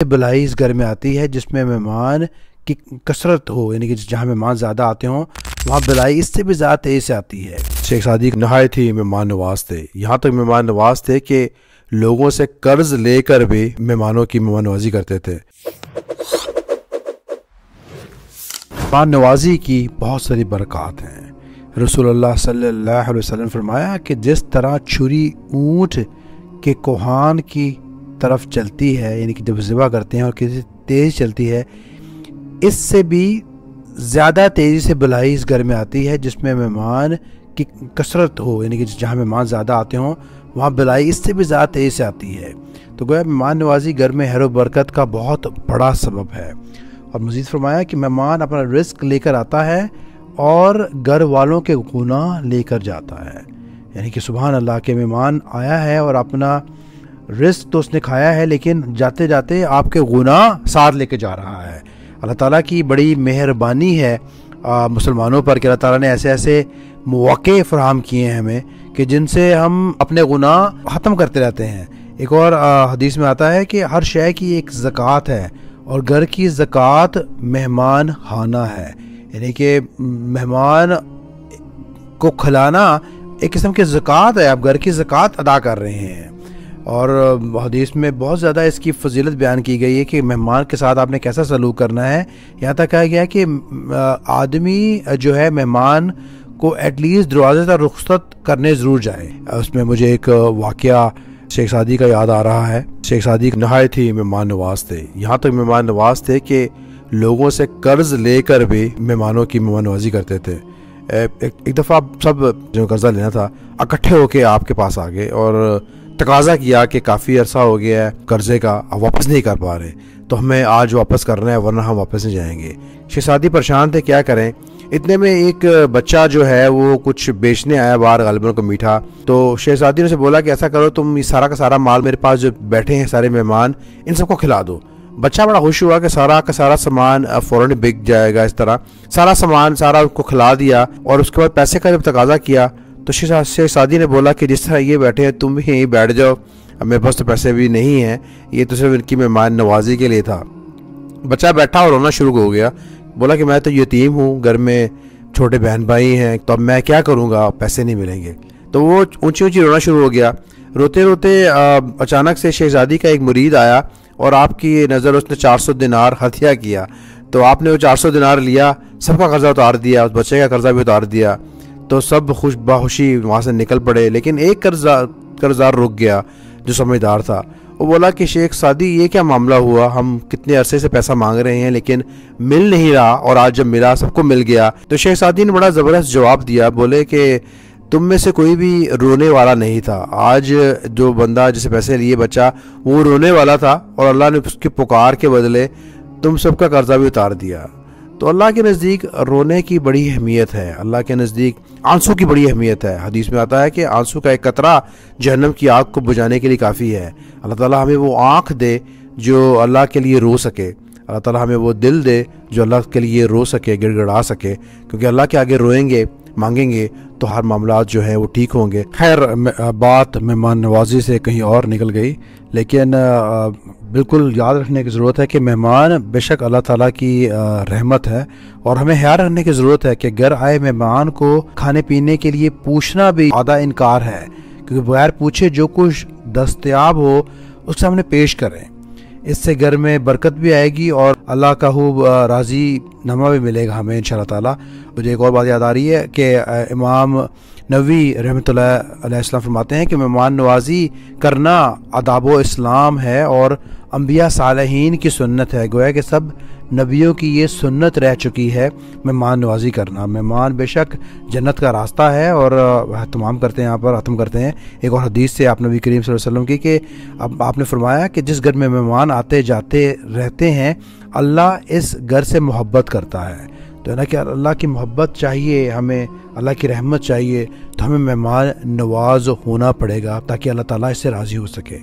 بلائی اس گھر میں آتی ہے جس میں مہمان کی کثرت ہو، یعنی کہ جہاں مہمان زیادہ آتے ہوں وہاں بلائی اس سے بھی زیادہ تیز سے آتی ہے۔ شیخ سعدی نہایت ہی مہمان نواز تھے، یہاں تک مہمان نواز تھے کہ لوگوں سے قرض لے کر بھی مہمانوں کی مہمان نوازی کرتے تھے۔ مہمان نوازی کی بہت ساری برکات ہیں۔ رسول اللہ صلی اللہ علیہ وسلم فرمایا کہ جس طرح چھری اونٹ کے کوہان کی طرف چلتی ہے، یعنی کہ جب ذبح کرتے ہیں اور کسی تیز چلتی ہے، اس سے بھی زیادہ تیزی سے بلائی اس گھر میں آتی ہے جس میں مہمان کی کثرت ہو، یعنی کہ جہاں مہمان زیادہ آتے ہوں وہاں بلائی اس سے بھی زیادہ تیزی سے آتی ہے۔ تو گویا مہمان نوازی گھر میں خیر و برکت کا بہت بڑا سبب ہے۔ اور مزید فرمایا کہ مہمان اپنا رزق لے کر آتا ہے اور گھر والوں کے گناہ لے کر جاتا ہے، یعنی کہ سبحان اللہ کے مہمان آیا ہے اور اپنا رزق تو اس نے کھایا ہے لیکن جاتے جاتے آپ کے گناہ ساتھ لے کے جا رہا ہے۔ اللہ تعالیٰ کی بڑی مہربانی ہے مسلمانوں پر کہ اللہ تعالیٰ نے ایسے ایسے مواقع فراہم کیے ہیں ہمیں کہ جن سے ہم اپنے گناہ ختم کرتے رہتے ہیں۔ ایک اور حدیث میں آتا ہے کہ ہر شے کی ایک زکوٰۃ ہے اور گھر کی زکوٰۃ مہمان خانہ ہے، یعنی کہ مہمان کو کھلانا ایک قسم کی زکوٰۃ ہے، آپ گھر کی زکوٰۃ ادا کر رہے ہیں۔ اور حدیث میں بہت زیادہ اس کی فضیلت بیان کی گئی ہے کہ مہمان کے ساتھ آپ نے کیسا سلوک کرنا ہے۔ یہاں تک کہا گیا ہے کہ آدمی جو ہے مہمان کو ایٹ لیسٹ دروازے تک رخصت کرنے ضرور جائے۔ اس میں مجھے ایک واقعہ شیخ سعدی کا یاد آ رہا ہے۔ شیخ سعدی نہایت ہی مہمان نواز تھے، یہاں تک مہمان نواز تھے کہ لوگوں سے قرض لے کر بھی مہمانوں کی مہمان نوازی کرتے تھے۔ ایک دفعہ سب جو قرضہ لینا تھا اکٹھے ہو کے آپ کے پاس آ گئے اور تقاضا کیا کہ کافی عرصہ ہو گیا ہے قرضے کا، آپ واپس نہیں کر پا رہے، تو ہمیں آج واپس کرنا ہے ورنہ ہم واپس نہیں جائیں گے۔ شیخ سعدی پریشان تھے کیا کریں۔ اتنے میں ایک بچہ جو ہے وہ کچھ بیچنے آیا باہر غالباً کو میٹھا، تو شیخ سعدی نے اسے بولا کہ ایسا کرو تم یہ سارا کا سارا مال میرے پاس جو بیٹھے ہیں سارے مہمان ان سب کو کھلا دو۔ بچہ بڑا خوش ہوا کہ سارا کا سارا سامان فوراً بک جائے گا، اس طرح سارا سامان سارا ان کو کھلا دیا۔ اور اس کے بعد پیسے کا جب تقاضا کیا تو شیخ سعدی نے بولا کہ جس طرح یہ بیٹھے ہیں تم بھی یہیں بیٹھ جاؤ، میرے پاس تو پیسے بھی نہیں ہیں، یہ تو صرف ان کی مہمان نوازی کے لیے تھا۔ بچہ بیٹھا اور رونا شروع ہو گیا، بولا کہ میں تو یتیم ہوں، گھر میں چھوٹے بہن بھائی ہیں، تو اب میں کیا کروں گا، پیسے نہیں ملیں گے۔ تو وہ اونچی اونچی رونا شروع ہو گیا۔ روتے روتے اچانک سے شیخ سعدی کا ایک مرید آیا اور آپ کی نظر اس نے 400 دینار ہتھیا کیا، تو آپ نے وہ 400 دینار لیا، سب کا قرضہ اتار دیا، اس بچے کا قرضہ بھی اتار دیا، تو سب بخوشی وہاں سے نکل پڑے۔ لیکن ایک قرضدار رک گیا جو سمجھدار تھا، وہ بولا کہ شیخ سعدی یہ کیا معاملہ ہوا، ہم کتنے عرصے سے پیسہ مانگ رہے ہیں لیکن مل نہیں رہا اور آج جب ملا سب کو مل گیا۔ تو شیخ سعدی نے بڑا زبردست جواب دیا، بولے کہ تم میں سے کوئی بھی رونے والا نہیں تھا، آج جو بندہ جسے پیسے لیے بچہ وہ رونے والا تھا اور اللہ نے اس کی پکار کے بدلے تم سب کا قرضہ بھی اتار دیا۔ تو اللہ کے نزدیک رونے کی بڑی اہمیت ہے، اللہ کے نزدیک آنسو کی بڑی اہمیت ہے۔ حدیث میں آتا ہے کہ آنسو کا ایک قطرہ جہنم کی آگ کو بجھانے کے لیے کافی ہے۔ اللہ تعالیٰ ہمیں وہ آنکھ دے جو اللہ کے لیے رو سکے، اللہ تعالیٰ ہمیں وہ دل دے جو اللہ کے لیے رو سکے، گڑ گڑا سکے، کیونکہ اللہ کے آگے روئیں گے، مانگیں گے تو ہر معاملات جو ہیں وہ ٹھیک ہوں گے۔ خیر بات مہمان نوازی سے کہیں اور نکل گئی، لیکن بالکل یاد رکھنے کی ضرورت ہے کہ مہمان بے شک اللہ تعالیٰ کی رحمت ہے، اور ہمیں خیال رکھنے کی ضرورت ہے کہ گھر آئے مہمان کو کھانے پینے کے لیے پوچھنا بھی آدھا انکار ہے، کیونکہ بغیر پوچھے جو کچھ دستیاب ہو اس سے ہم نے پیش کریں، اس سے گھر میں برکت بھی آئے گی اور اللہ کا خوب راضی نامہ بھی ملے گا ہمیں انشاءاللہ تعالیٰ۔ مجھے ایک اور بات یاد آ رہی ہے کہ امام نووی رحمۃ اللہ علیہ السلام فرماتے ہیں کہ مہمان نوازی کرنا آداب و اسلام ہے اور انبیاء صالحین کی سنت ہے، گویا کہ سب نبیوں کی یہ سنت رہ چکی ہے مہمان نوازی کرنا۔ مہمان بے شک جنت کا راستہ ہے، اور تمام کرتے ہیں یہاں پر ختم کرتے ہیں ایک اور حدیث سے آپ نبی کریم صلی اللہ علیہ وسلم کی کہ اب آپ نے فرمایا کہ جس گھر میں مہمان آتے جاتے رہتے ہیں اللہ اس گھر سے محبت کرتا ہے۔ تو ہے نا کہ اللہ کی محبت چاہیے ہمیں، اللہ کی رحمت چاہیے، تو ہمیں مہمان نواز ہونا پڑے گا تاکہ اللہ تعالیٰ اس سے راضی ہو سکے۔